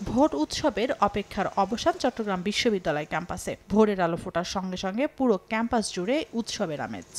Vote উৎসবের অপেক্ষার অবসান চট্টগ্রাম বিশ্ববিদ্যালয় ক্যাম্পাসে। ভোরের আলো ফোটার সঙ্গে সঙ্গে পুরো ক্যাম্পাস জুড়ে উৎসবের আমেজ।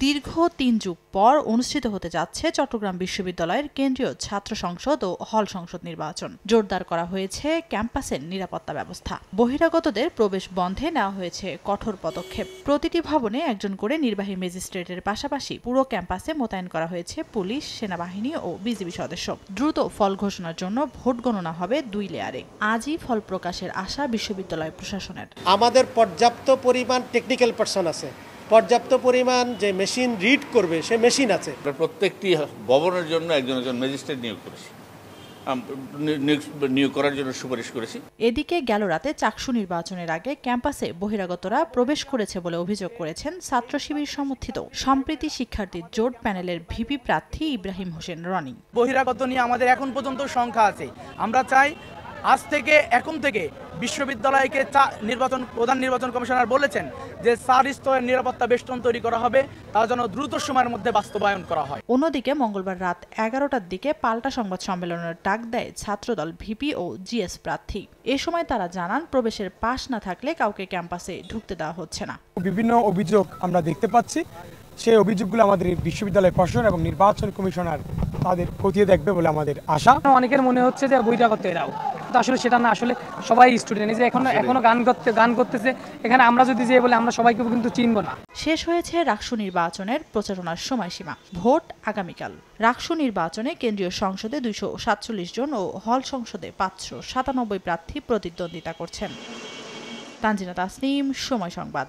দীর্ঘ ৩ যুগ পর অনুষ্ঠিত হতে যাচ্ছে চট্টগ্রাম বিশ্ববিদ্যালয়ের কেন্দ্রীয় ছাত্র সংসদ ও হল সংসদ নির্বাচন। জোরদার করা হয়েছে ক্যাম্পাসের নিরাপত্তা ব্যবস্থা। বহিরাগতদের প্রবেশ বন্ধে নেওয়া হয়েছে কঠোর পদক্ষেপ। প্রতিটি ভবনে একজন করে নির্বাহী ম্যাজিস্ট্রেটের পাশাপাশি পুরো ক্যাম্পাসে মোতায়েন করা হয়েছে পুলিশ, সেনাবাহিনী ও বিজিবি সদস্য। দ্রুত ফল ঘোষণার জন্য ভোট গণনা হবে 2 লেয়ারে। আজই ফল প্রকাশের আশা বিশ্ববিদ্যালয় প্রশাসনের। আমাদের পর্যাপ্ত পরিমাণ টেকনিক্যাল পারসন আছে, পর্যাপ্ত পরিমাণ যে মেশিন রিড করবে সে মেশিন আছে। প্রত্যেকটি ভবনের জন্য একজন ম্যাজিস্ট্রেট নিয়োগ করার জন্য সুপারিশ করেছি। এদিকে গেল রাতে চাকসু নির্বাচনের আগে ক্যাম্পাসে বহিরাগতরা প্রবেশ করেছে বলে অভিযোগ করেছেন ছাত্র শিবির সমর্থিত সম্প্রীতি শিক্ষার্থী জোট প্যানেলের ভিপি প্রার্থী ইব্রাহিম হোসেন রনি। বহিরাগত নিয়ে আমাদের এখন পর্যন্ত সংখ্যা আছে। আমরা চাই আজ থেকে এখন থেকে বিশ্ববিদ্যালয়কে প্রধান নির্বাচন কমিশনার বলেছেন যে 4 স্তরের নিরাপত্তা বেষ্টন তৈরি করা হবে, তার জন্য দ্রুত সময়ের মধ্যে বাস্তবায়ন করা হয়। অন্যদিকে মঙ্গলবার রাত 11টার দিকে পাল্টা সংবাদ সম্মেলনের ডাক দেয় ছাত্রদল ভিপি ও জিএস প্রার্থী। এ সময় তারা জানান প্রবেশের পাস না থাকলে কাউকে ক্যাম্পাসে ঢুকতে দেওয়া হচ্ছে না। বিভিন্ন অভিযোগ আমরা দেখতে পাচ্ছি, সেই অভিযোগগুলো আমাদের বিশ্ববিদ্যালয় প্রশাসন এবং নির্বাচন কমিশনার তাদের খতিয়ে দেখবে বলে আমাদের আশা। অনেকের মনে হচ্ছে যে বহিরাগত এরাও, আসলে সেটা না, আসলে সবাই স্টুডেন্ট, যে এখনো গান করতেছে এখানে। আমরা যদি যে বলে আমরা সবাইকে কিন্তু চিনব না। শেষ হয়েছে রাকসু নির্বাচনের প্রচারণার সময়সীমা। ভোট আগামীকাল। রাকসু নির্বাচনে কেন্দ্রীয় সংসদে 247 জন ও হল সংসদে 597 প্রার্থী প্রতিদ্বন্দ্বিতা করছেন। তানজিনা তাসনিম, সময় সংবাদ।